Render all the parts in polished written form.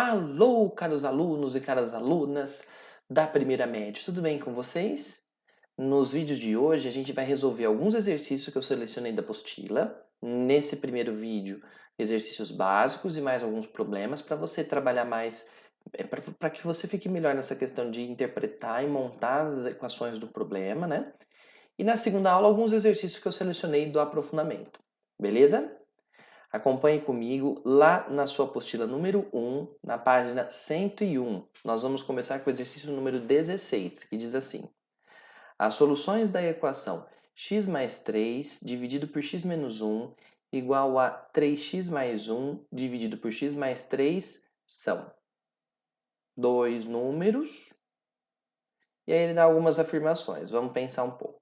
Alô, caros alunos e caras alunas da primeira média, tudo bem com vocês? Nos vídeos de hoje a gente vai resolver alguns exercícios que eu selecionei da apostila. Nesse primeiro vídeo, exercícios básicos e mais alguns problemas para você trabalhar mais, para que você fique melhor nessa questão de interpretar e montar as equações do problema, né? E na segunda aula, alguns exercícios que eu selecionei do aprofundamento, beleza? Acompanhe comigo lá na sua apostila número 1, na página 101. Nós vamos começar com o exercício número 16, que diz assim: as soluções da equação x mais 3 dividido por x menos 1 igual a 3x mais 1 dividido por x mais 3 são dois números. E aí ele dá algumas afirmações. Vamos pensar um pouco.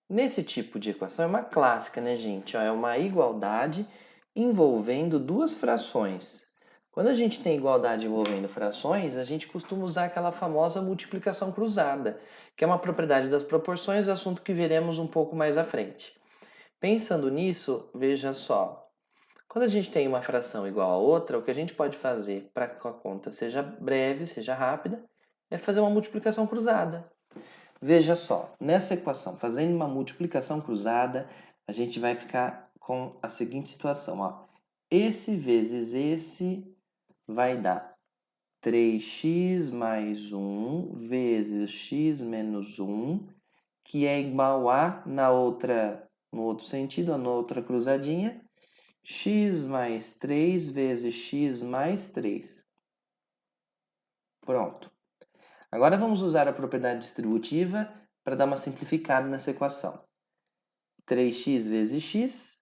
Nesse tipo de equação é uma clássica, né, gente? É uma igualdade envolvendo duas frações. Quando a gente tem igualdade envolvendo frações, a gente costuma usar aquela famosa multiplicação cruzada, que é uma propriedade das proporções, assunto que veremos um pouco mais à frente. Pensando nisso, veja só. Quando a gente tem uma fração igual a outra, o que a gente pode fazer para que a conta seja breve, seja rápida, é fazer uma multiplicação cruzada. Veja só, nessa equação, fazendo uma multiplicação cruzada, a gente vai ficar com a seguinte situação, ó. Esse vezes esse vai dar 3x mais 1 vezes x menos 1, que é igual a, no outro sentido, na outra cruzadinha, x mais 3 vezes x mais 3. Pronto. Agora vamos usar a propriedade distributiva para dar uma simplificada nessa equação. 3x vezes x,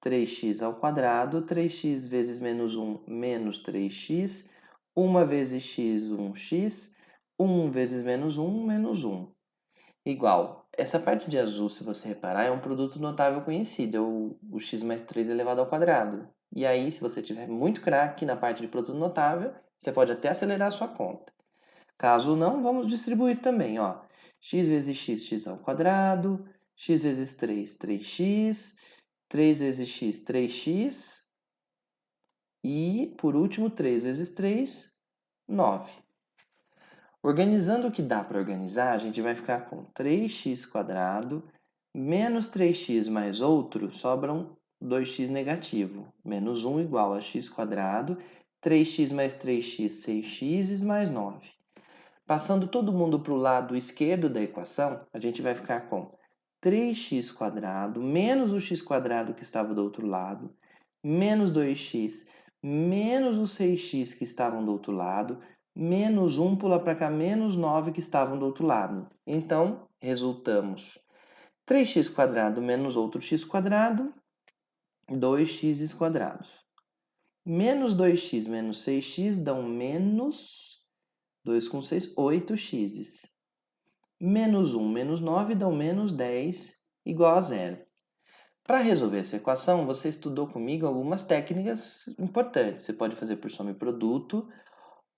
3x ao quadrado, 3x vezes menos 1, menos 3x, 1 vezes x, 1x, 1 vezes menos 1, menos 1. Igual, essa parte de azul, se você reparar, é um produto notável conhecido, é o x mais 3 elevado ao quadrado. E aí, se você tiver muito craque na parte de produto notável, você pode até acelerar a sua conta. Caso não, vamos distribuir também, ó. X vezes x, x ao quadrado, x vezes 3, 3x, 3 vezes x, 3x, e, por último, 3 vezes 3, 9. Organizando o que dá para organizar, a gente vai ficar com 3x quadrado menos 3x mais outro, sobram 2x negativo, menos 1 igual a x quadrado, 3x mais 3x, 6x mais 9. Passando todo mundo para o lado esquerdo da equação, a gente vai ficar com 3x quadrado menos o x quadrado que estava do outro lado, menos 2x, menos os 6x que estavam do outro lado, menos 1 pula para cá, menos 9 que estavam do outro lado. Então, resultamos 3x quadrado menos outro x quadrado, 2x quadrados. Menos 2x menos 6x dão menos 2 com 6, 8x. Menos 1 menos 9 dão menos 10, igual a zero. Para resolver essa equação, você estudou comigo algumas técnicas importantes. Você pode fazer por soma e produto,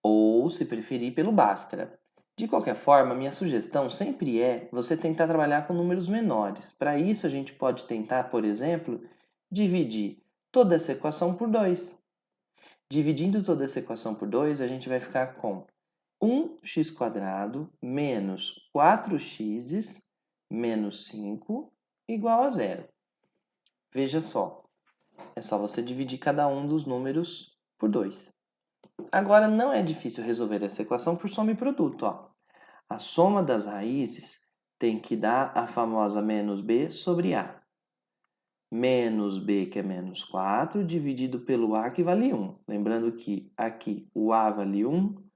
ou, se preferir, pelo Bhaskara. De qualquer forma, minha sugestão sempre é você tentar trabalhar com números menores. Para isso, a gente pode tentar, por exemplo, dividir toda essa equação por 2. Dividindo toda essa equação por 2, a gente vai ficar com 1x² menos 4x menos 5 igual a zero. Veja só, é só você dividir cada um dos números por 2. Agora, não é difícil resolver essa equação por soma e produto. Ó. A soma das raízes tem que dar a famosa menos b sobre a. Menos b, que é menos 4, dividido pelo a, que vale 1. Lembrando que aqui o a vale 1,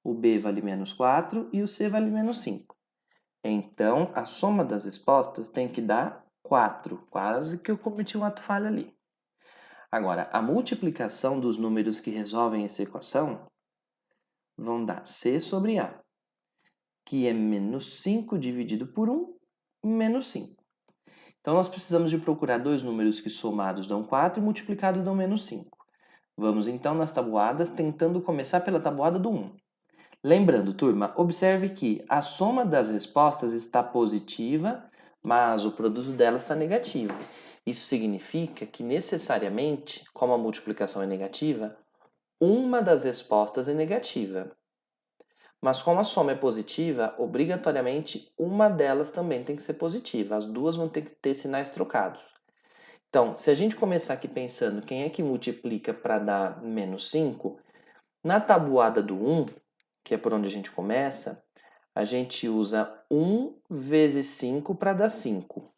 o b vale menos 4 e o c vale menos 5. Então, a soma das respostas tem que dar 4. Quase que eu cometi um ato falho ali. Agora, a multiplicação dos números que resolvem essa equação vão dar c sobre a, que é menos 5 dividido por 1, menos 5. Então, nós precisamos de procurar dois números que somados dão 4 e multiplicados dão menos 5. Vamos então nas tabuadas, tentando começar pela tabuada do 1. Lembrando, turma, observe que a soma das respostas está positiva, mas o produto delas está negativo. Isso significa que, necessariamente, como a multiplicação é negativa, uma das respostas é negativa. Mas como a soma é positiva, obrigatoriamente uma delas também tem que ser positiva. As duas vão ter que ter sinais trocados. Então, se a gente começar aqui pensando quem é que multiplica para dar menos 5, na tabuada do 1, que é por onde a gente começa, a gente usa 1 vezes 5 para dar 5.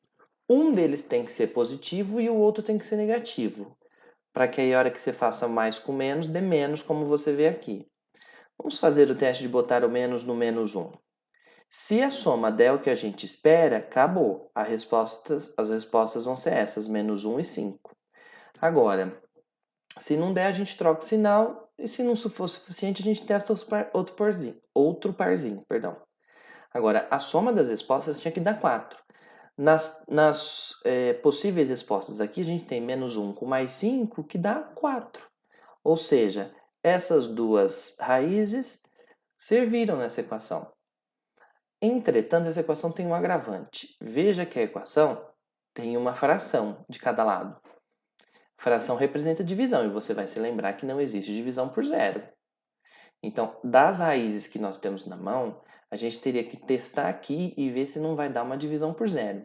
Um deles tem que ser positivo e o outro tem que ser negativo, para que aí a hora que você faça mais com menos, dê menos, como você vê aqui. Vamos fazer o teste de botar o menos no menos 1. Se a soma der o que a gente espera, acabou. As respostas vão ser essas, menos 1 e 5. Agora, se não der, a gente troca o sinal, e se não for suficiente, a gente testa outro parzinho. Agora, a soma das respostas tinha que dar 4. Nas possíveis respostas aqui, a gente tem menos 1 com mais 5, que dá 4. Ou seja, essas duas raízes serviram nessa equação. Entretanto, essa equação tem um agravante. Veja que a equação tem uma fração de cada lado. Fração representa divisão, e você vai se lembrar que não existe divisão por zero. Então, das raízes que nós temos na mão, a gente teria que testar aqui e ver se não vai dar uma divisão por zero.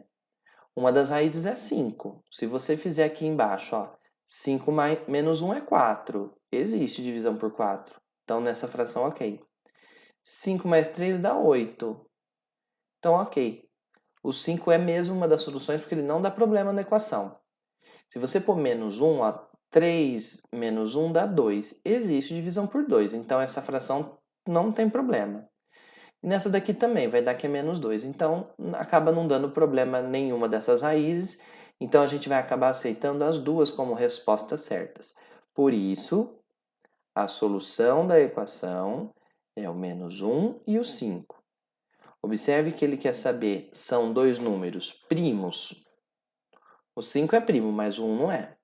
Uma das raízes é 5. Se você fizer aqui embaixo, ó, 5 menos 1 é 4. Existe divisão por 4. Então, nessa fração, ok. 5 mais 3 dá 8. Então, ok. O 5 é mesmo uma das soluções porque ele não dá problema na equação. Se você pôr menos 1, ó, 3 menos 1 dá 2. Existe divisão por 2, então essa fração não tem problema. E nessa daqui também vai dar que é menos 2, então acaba não dando problema nenhuma dessas raízes, então a gente vai acabar aceitando as duas como respostas certas. Por isso, a solução da equação é o menos 1 e o 5. Observe que ele quer saber, são dois números primos. O 5 é primo, mas o 1 não é.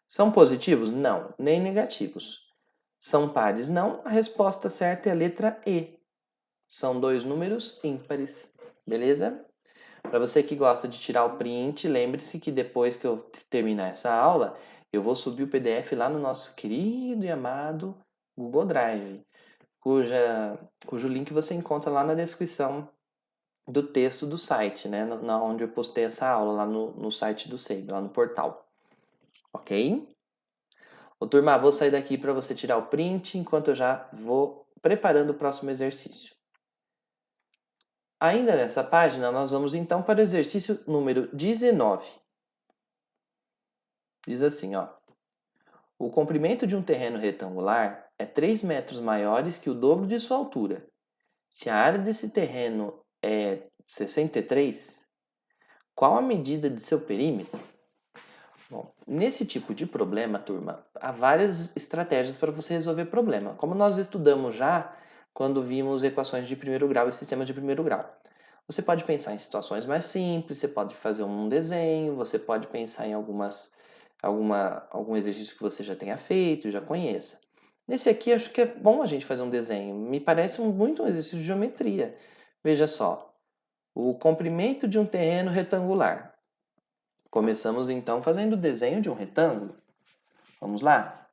São positivos? Não, nem negativos. São pares? Não. A resposta certa é a letra E. São dois números ímpares. Beleza? Para você que gosta de tirar o print, lembre-se que depois que eu terminar essa aula, eu vou subir o PDF lá no nosso querido e amado Google Drive, cujo link você encontra lá na descrição do texto do site, né? Onde eu postei essa aula, lá no site do SEIB, lá no portal. Ok? Ô, turma, vou sair daqui para você tirar o print enquanto eu já vou preparando o próximo exercício. Ainda nessa página, nós vamos então para o exercício número 19. Diz assim, ó. O comprimento de um terreno retangular é 3 metros maiores que o dobro de sua altura. Se a área desse terreno é 63, qual a medida de seu perímetro? Bom, nesse tipo de problema, turma, há várias estratégias para você resolver problema. Como nós estudamos já quando vimos equações de primeiro grau e sistemas de primeiro grau. Você pode pensar em situações mais simples, você pode fazer um desenho, você pode pensar em algum exercício que você já tenha feito, já conheça. Nesse aqui, acho que é bom a gente fazer um desenho. Me parece muito um exercício de geometria. Veja só, o comprimento de um terreno retangular. Começamos então fazendo o desenho de um retângulo. Vamos lá?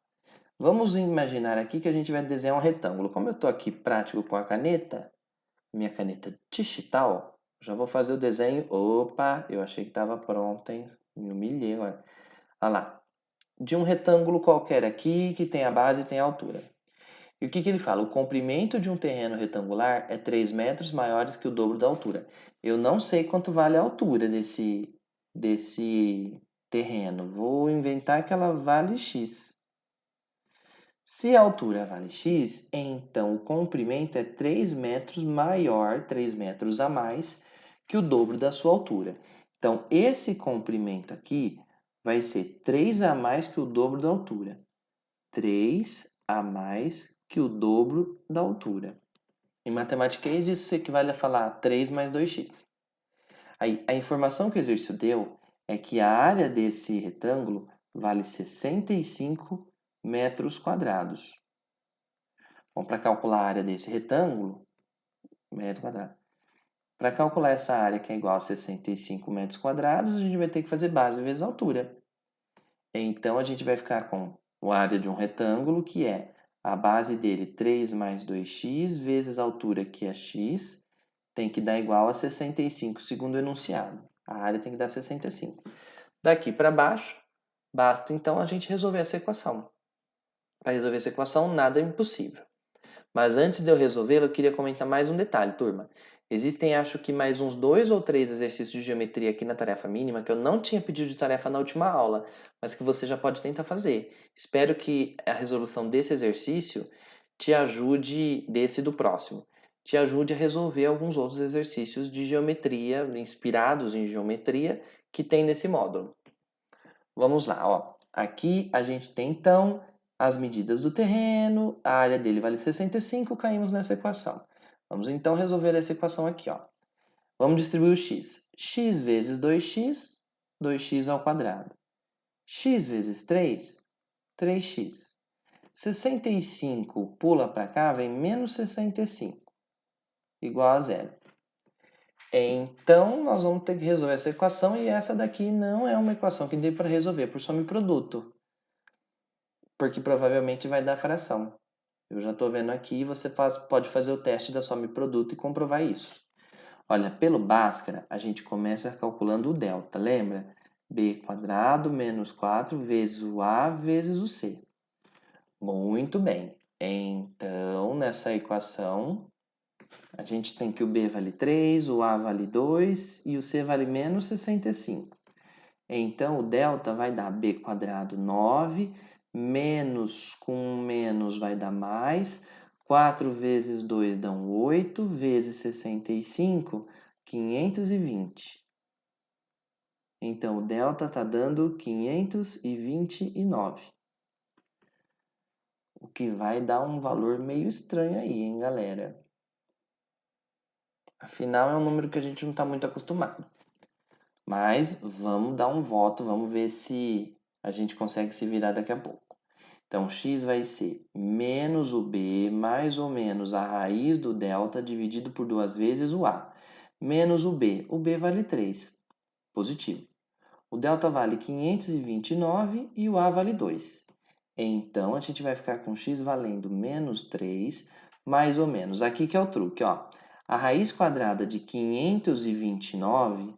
Vamos imaginar aqui que a gente vai desenhar um retângulo. Como eu estou aqui prático com a caneta, minha caneta digital, já vou fazer o desenho. Opa, eu achei que estava pronto, hein? Me humilhei agora. Olha lá. De um retângulo qualquer aqui, que tem a base e tem a altura. E o que ele fala? O comprimento de um terreno retangular é 3 metros maiores que o dobro da altura. Eu não sei quanto vale a altura desse terreno. Vou inventar que ela vale x. Se a altura vale x, então o comprimento é 3 metros maior, 3 metros a mais, que o dobro da sua altura. Então, esse comprimento aqui vai ser 3 a mais que o dobro da altura. 3 a mais que o dobro da altura. Em matematiquês, isso equivale a falar 3 mais 2x. Aí, a informação que o exercício deu é que a área desse retângulo vale 65 metros quadrados. Bom, para calcular a área desse retângulo, metro quadrado. Para calcular essa área que é igual a 65 metros quadrados, a gente vai ter que fazer base vezes altura. Então, a gente vai ficar com a área de um retângulo, que é a base dele 3 mais 2x, vezes a altura, que é x, tem que dar igual a 65, segundo o enunciado. A área tem que dar 65. Daqui para baixo, basta então a gente resolver essa equação. Para resolver essa equação, nada é impossível. Mas antes de eu resolvê-la, eu queria comentar mais um detalhe, turma. Existem, acho que, mais uns 2 ou 3 exercícios de geometria aqui na tarefa mínima que eu não tinha pedido de tarefa na última aula, mas que você já pode tentar fazer. Espero que a resolução desse exercício te ajude, desse do próximo, te ajude a resolver alguns outros exercícios de geometria, inspirados em geometria, que tem nesse módulo. Vamos lá, ó. Aqui a gente tem, então, as medidas do terreno, a área dele vale 65, caímos nessa equação. Vamos, então, resolver essa equação aqui, ó. Vamos distribuir o x. X vezes 2x, 2x ao quadrado. X vezes 3, 3x. 65 pula para cá, vem menos 65, igual a zero. Então, nós vamos ter que resolver essa equação e essa daqui não é uma equação que dê para resolver por soma e produto, porque provavelmente vai dar fração. Eu já estou vendo aqui, você pode fazer o teste da soma e produto e comprovar isso. Olha, pelo Bhaskara, a gente começa calculando o delta, lembra? B quadrado menos 4 vezes o A vezes o C. Muito bem. Então, nessa equação, a gente tem que o B vale 3, o A vale 2 e o C vale menos 65. Então, o delta vai dar B quadrado 9, menos com menos vai dar mais, 4 vezes 2 dão 8, vezes 65, 520. Então, o delta está dando 529. O que vai dar um valor meio estranho aí, hein, galera? Afinal, é um número que a gente não está muito acostumado. Mas vamos dar um voto, vamos ver se a gente consegue se virar daqui a pouco. Então, x vai ser menos o b mais ou menos a raiz do delta dividido por 2 vezes o a. Menos o b. O b vale 3. Positivo. O delta vale 529 e o a vale 2. Então, a gente vai ficar com x valendo menos 3, mais ou menos. Aqui que é o truque, ó. A raiz quadrada de 529...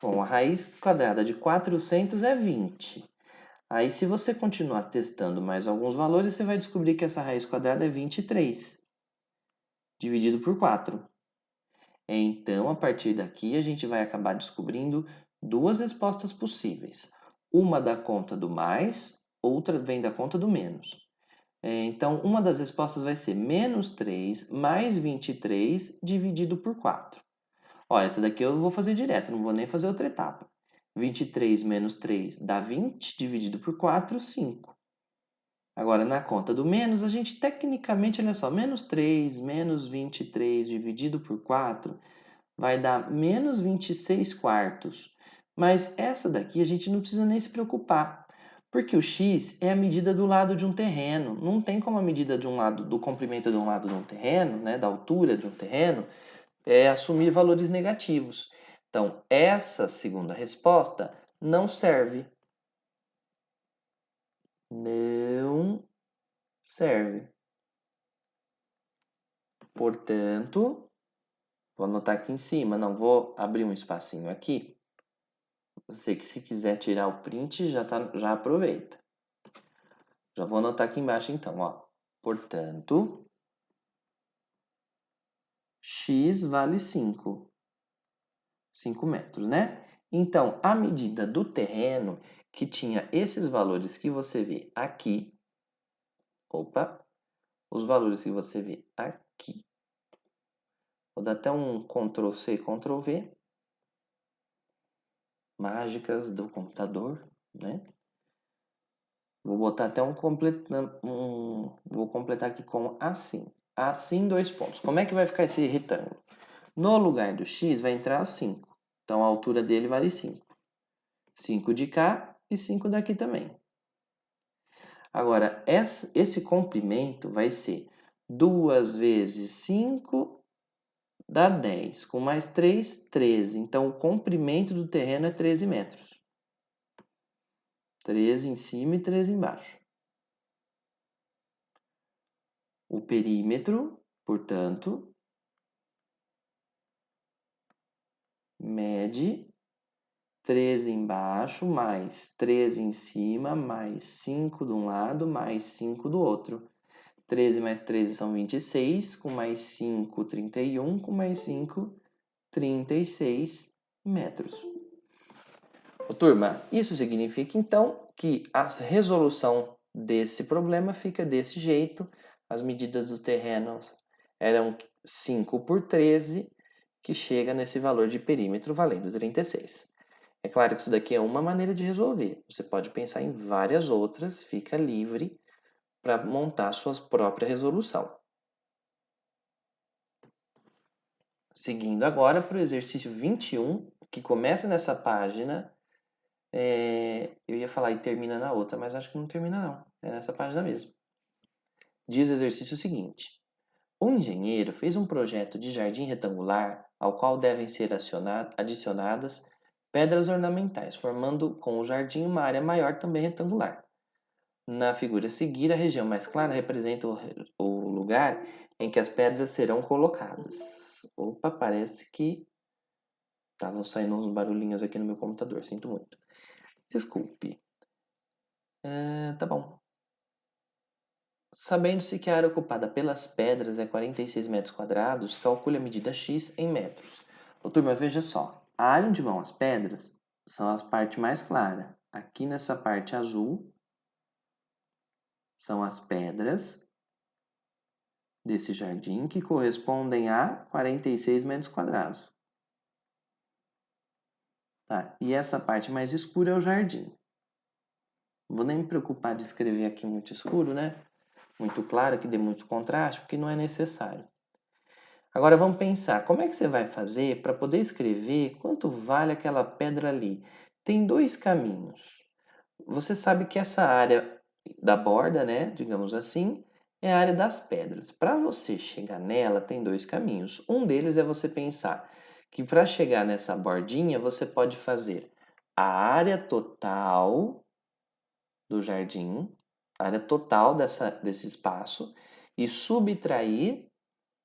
Bom, a raiz quadrada de 400 é 20. Aí, se você continuar testando mais alguns valores, você vai descobrir que essa raiz quadrada é 23, dividido por 4. Então, a partir daqui, a gente vai acabar descobrindo duas respostas possíveis. Uma dá conta do mais, outra vem da conta do menos. Então, uma das respostas vai ser menos 3 mais 23 dividido por 4. Ó, essa daqui eu vou fazer direto, não vou nem fazer outra etapa. 23 menos 3 dá 20, dividido por 4, 5. Agora, na conta do menos, a gente tecnicamente, olha só, menos 3 menos 23 dividido por 4 vai dar menos 26 quartos. Mas essa daqui a gente não precisa nem se preocupar, porque o x é a medida do lado de um terreno. Não tem como a medida de um lado, do comprimento de um lado de um terreno, né, da altura de um terreno, assumir valores negativos. Então, essa segunda resposta não serve. Não serve. Portanto, vou anotar aqui em cima, não vou abrir um espacinho aqui. Você que se quiser tirar o print, já aproveita. Já vou anotar aqui embaixo então, ó. Portanto, x vale 5. 5 metros, né? Então, a medida do terreno que tinha esses valores que você vê aqui, os valores que você vê aqui, vou dar até um Ctrl C, Ctrl V, mágicas do computador, né? Vou botar até vou completar aqui com assim. Assim, 2 pontos. Como é que vai ficar esse retângulo? No lugar do x vai entrar 5. Então, a altura dele vale 5. 5 de cá e 5 daqui também. Agora, esse comprimento vai ser 2 vezes 5 dá 10. Com mais 3, 13. Então, o comprimento do terreno é 13 metros. 13 em cima e 13 embaixo. o perímetro, portanto, mede 13 embaixo, mais 13 em cima, mais 5 de um lado, mais 5 do outro. 13 mais 13 são 26, com mais 5, 31, com mais 5, 36 metros. Ô, turma, isso significa então que a resolução desse problema fica desse jeito. As medidas dos terrenos eram 5 por 13, que chega nesse valor de perímetro valendo 36. É claro que isso daqui é uma maneira de resolver. Você pode pensar em várias outras, fica livre para montar a sua própria resolução. Seguindo agora para o exercício 21, que começa nessa página. Eu ia falar e termina na outra, mas acho que não termina não. É nessa página mesmo. Diz o exercício seguinte. Um engenheiro fez um projeto de jardim retangular ao qual devem ser adicionadas pedras ornamentais, formando com o jardim uma área maior também retangular. Na figura a seguir, a região mais clara representa o lugar em que as pedras serão colocadas. Opa, parece que estavam saindo uns barulhinhos aqui no meu computador, sinto muito. Desculpe. Tá bom. Sabendo-se que a área ocupada pelas pedras é 46 metros quadrados, calcule a medida x em metros. Ô, turma, veja só. A área onde vão as pedras são as partes mais claras. Aqui nessa parte azul são as pedras desse jardim que correspondem a 46 metros quadrados. Tá? E essa parte mais escura é o jardim. Não vou nem me preocupar de escrever aqui muito escuro, né? Muito claro, que dê muito contraste, porque não é necessário. Agora vamos pensar, como é que você vai fazer para poder escrever quanto vale aquela pedra ali? Tem dois caminhos. Você sabe que essa área da borda, né, digamos assim, é a área das pedras. Para você chegar nela, tem dois caminhos. Um deles é você pensar que para chegar nessa bordinha, você pode fazer a área total do jardim, a área total desse espaço, e subtrair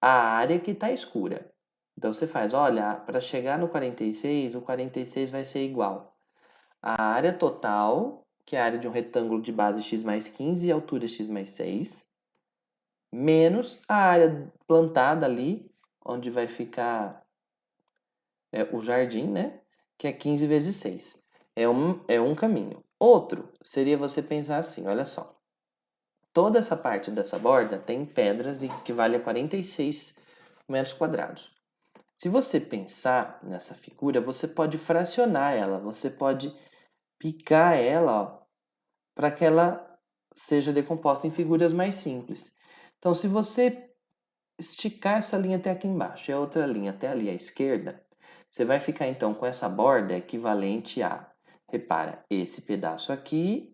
a área que está escura. Então você faz, olha, para chegar no 46, o 46 vai ser igual à área total, que é a área de um retângulo de base x mais 15 e altura x mais 6, menos a área plantada ali, onde vai ficar o jardim, né? Que é 15 vezes 6. É um caminho. Outro seria você pensar assim, olha só. Toda essa parte dessa borda tem pedras e que vale a 46 metros quadrados. Se você pensar nessa figura, você pode fracionar ela, você pode picar ela para que ela seja decomposta em figuras mais simples. Então, se você esticar essa linha até aqui embaixo e a outra linha até ali à esquerda, você vai ficar então com essa borda equivalente a, repara, esse pedaço aqui,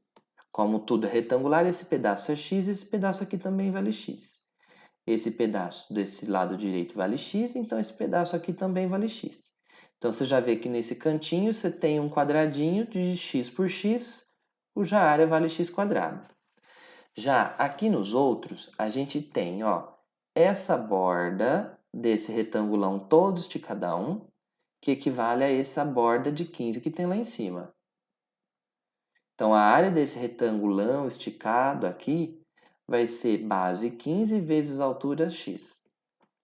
como tudo é retangular, esse pedaço é x, esse pedaço aqui também vale x. Esse pedaço desse lado direito vale x, então esse pedaço aqui também vale x. Então você já vê que nesse cantinho você tem um quadradinho de x por x, cuja área vale x quadrado. Já aqui nos outros, a gente tem essa borda desse retangulão todo esticadão, que equivale a essa borda de 15 que tem lá em cima. Então a área desse retangulão esticado aqui vai ser base 15 vezes altura x.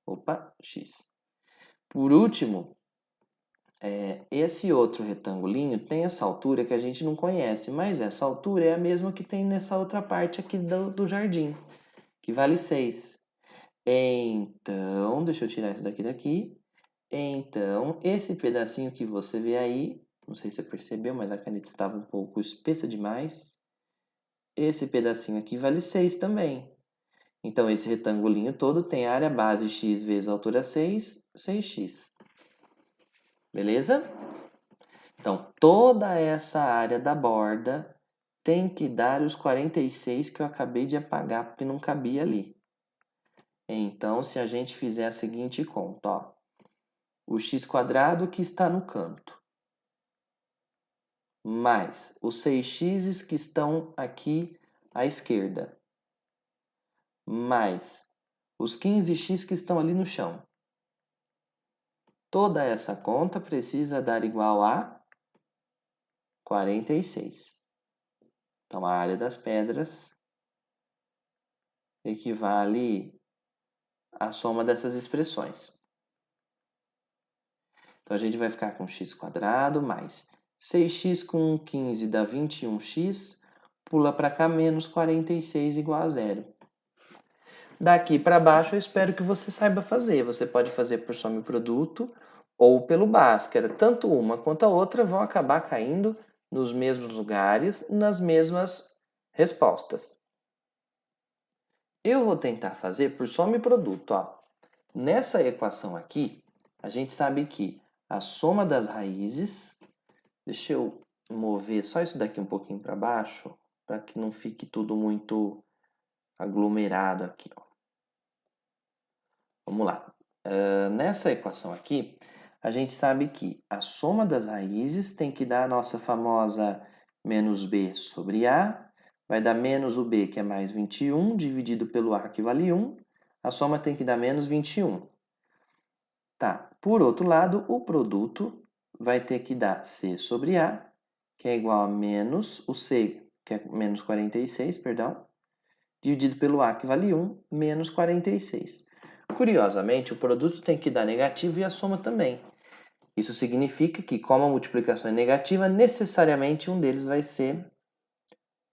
Opa, x. Por último, esse outro retangulinho tem essa altura que a gente não conhece, mas essa altura é a mesma que tem nessa outra parte aqui do jardim, que vale 6. Então, deixa eu tirar isso daqui. Então, esse pedacinho que você vê aí, não sei se você percebeu, mas a caneta estava um pouco espessa demais. Esse pedacinho aqui vale 6 também. Então, esse retangulinho todo tem área base x vezes altura 6, 6x. Beleza? Então, toda essa área da borda tem que dar os 46 que eu acabei de apagar, porque não cabia ali. Então, se a gente fizer a seguinte conta, o x quadrado que está no canto, mais os 6x que estão aqui à esquerda, mais os 15x que estão ali no chão. Toda essa conta precisa dar igual a 46. Então, a área das pedras equivale à soma dessas expressões. Então, a gente vai ficar com x² mais 6x com 15 dá 21x, pula para cá, menos 46 igual a zero. Daqui para baixo, eu espero que você saiba fazer. Você pode fazer por soma e produto ou pelo Bhaskara. Tanto uma quanto a outra vão acabar caindo nos mesmos lugares, nas mesmas respostas. Eu vou tentar fazer por soma e produto. Ó. Nessa equação aqui, a gente sabe que a soma das raízes... Deixa eu mover só isso daqui um pouquinho para baixo, para que não fique tudo muito aglomerado aqui. Ó. Vamos lá. Nessa equação aqui, a gente sabe que a soma das raízes tem que dar a nossa famosa menos b sobre a, vai dar menos o b, que é mais 21, dividido pelo a, que vale 1. A soma tem que dar menos 21. Tá. Por outro lado, o produto vai ter que dar c sobre a, que é igual a menos o c, que é menos 46, perdão, dividido pelo a, que vale 1, menos 46. Curiosamente, o produto tem que dar negativo e a soma também. Isso significa que, como a multiplicação é negativa, necessariamente um deles vai ser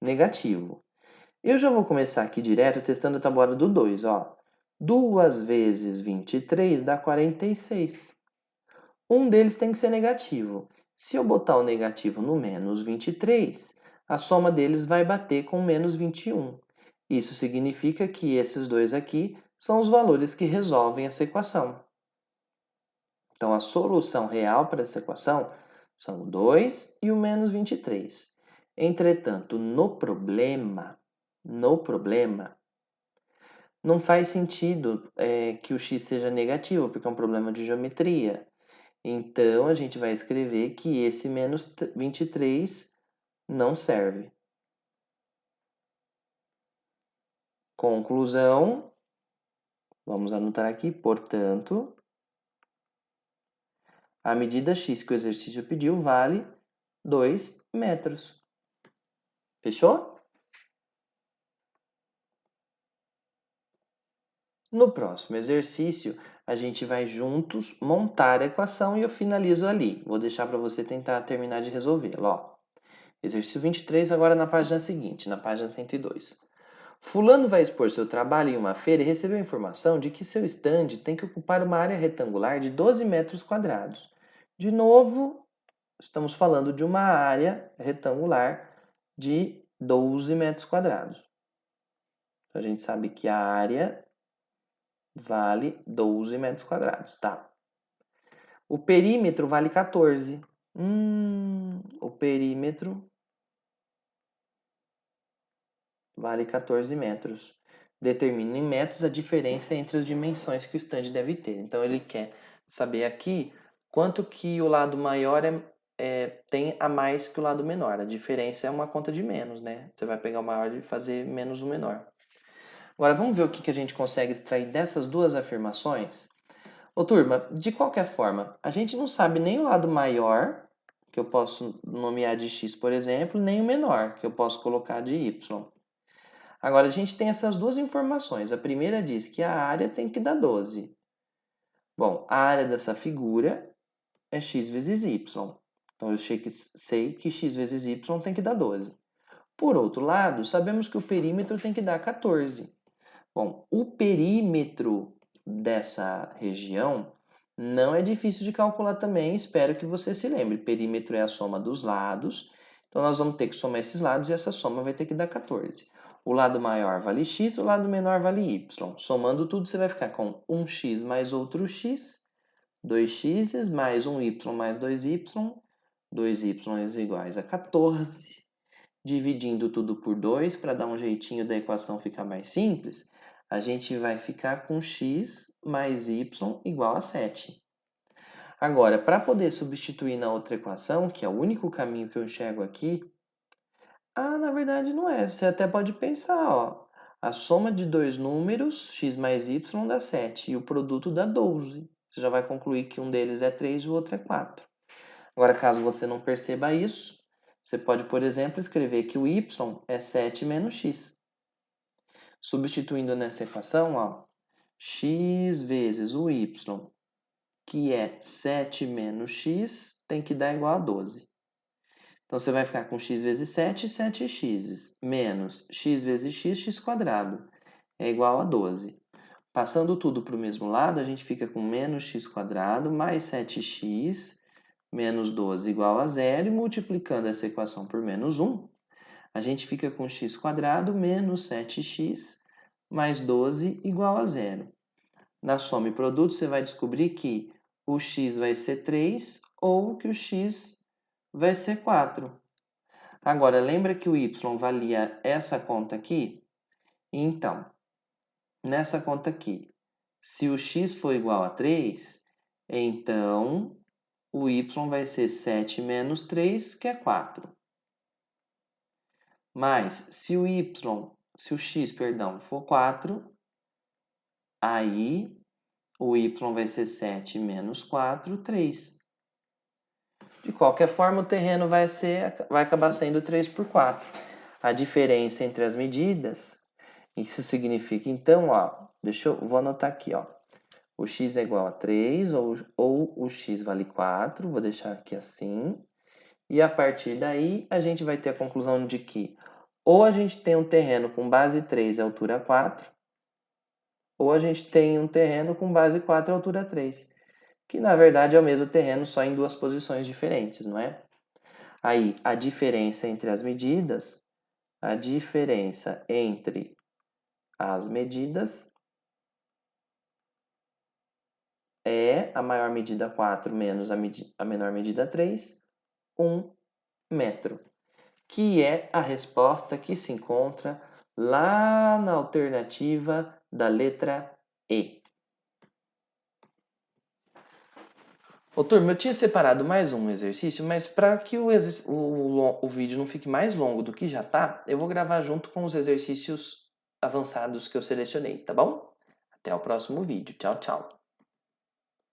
negativo. Eu já vou começar aqui direto testando a tabuada do 2. Ó. 2 vezes 23 dá 46. Um deles tem que ser negativo. Se eu botar o negativo no menos 23, a soma deles vai bater com menos 21. Isso significa que esses dois aqui são os valores que resolvem essa equação. Então, a solução real para essa equação são o 2 e o menos 23. Entretanto, no problema, não faz sentido que o x seja negativo, porque é um problema de geometria. Então, a gente vai escrever que esse menos 23 não serve. Conclusão, vamos anotar aqui, portanto, a medida x que o exercício pediu vale 2 metros. Fechou? No próximo exercício, a gente vai juntos montar a equação e eu finalizo ali. Vou deixar para você tentar terminar de resolvê-la. Exercício 23, agora na página seguinte, na página 102. Fulano vai expor seu trabalho em uma feira e recebeu a informação de que seu estande tem que ocupar uma área retangular de 12 metros quadrados. De novo, estamos falando de uma área retangular de 12 metros quadrados. A gente sabe que a área vale 12 metros quadrados, tá? O perímetro vale 14. O perímetro vale 14 metros. Determina em metros a diferença entre as dimensões que o stand deve ter. Então, ele quer saber aqui quanto que o lado maior tem a mais que o lado menor. A diferença é uma conta de menos, né? Você vai pegar o maior e fazer menos o menor. Agora, vamos ver o que a gente consegue extrair dessas duas afirmações? Ô, turma, de qualquer forma, a gente não sabe nem o lado maior, que eu posso nomear de x, por exemplo, nem o menor, que eu posso colocar de y. Agora, a gente tem essas duas informações. A primeira diz que a área tem que dar 12. Bom, a área dessa figura é x vezes y. Então, eu sei que x vezes y tem que dar 12. Por outro lado, sabemos que o perímetro tem que dar 14. Bom, o perímetro dessa região não é difícil de calcular também, espero que você se lembre. Perímetro é a soma dos lados, então nós vamos ter que somar esses lados e essa soma vai ter que dar 14. O lado maior vale x, o lado menor vale y. Somando tudo, você vai ficar com 1x mais outro x, 2x mais 1y mais 2y, 2y iguais a 14. Dividindo tudo por 2, para dar um jeitinho da equação ficar mais simples, a gente vai ficar com x mais y igual a 7. Agora, para poder substituir na outra equação, que é o único caminho que eu enxergo aqui, na verdade não é. Você até pode pensar, ó, A soma de dois números, x mais y, dá 7. E o produto dá 12. Você já vai concluir que um deles é 3 e o outro é 4. Agora, caso você não perceba isso, você pode, por exemplo, escrever que o y é 7 menos x. Substituindo nessa equação, ó, x vezes o y, que é 7 menos x, tem que dar igual a 12. Então, você vai ficar com x vezes 7, 7x, menos x vezes x, x quadrado, é igual a 12. Passando tudo para o mesmo lado, a gente fica com menos x quadrado mais 7x, menos 12 igual a 0, e multiplicando essa equação por menos 1, a gente fica com x quadrado menos 7x mais 12 igual a 0. Na soma e produto, você vai descobrir que o x vai ser 3 ou que o x vai ser 4. Agora, lembra que o y valia essa conta aqui? Então, nessa conta aqui, se o x for igual a 3, então o y vai ser 7 menos 3, que é 4. Mas se o x, for 4, aí o y vai ser 7 menos 4, 3. De qualquer forma, o terreno vai acabar sendo 3 por 4. A diferença entre as medidas, isso significa, então, ó, vou anotar aqui, ó. O x é igual a 3 ou o x vale 4, vou deixar aqui assim. E a partir daí, a gente vai ter a conclusão de que ou a gente tem um terreno com base 3 e altura 4, ou a gente tem um terreno com base 4 e altura 3, que na verdade é o mesmo terreno, só em duas posições diferentes, não é? Aí, a diferença entre as medidas é a maior medida 4 menos a menor medida 3, 1 metro, que é a resposta que se encontra lá na alternativa da letra E. Ô, turma, eu tinha separado mais um exercício, mas para que o vídeo não fique mais longo do que já tá, eu vou gravar junto com os exercícios avançados que eu selecionei, tá bom? Até o próximo vídeo. Tchau, tchau.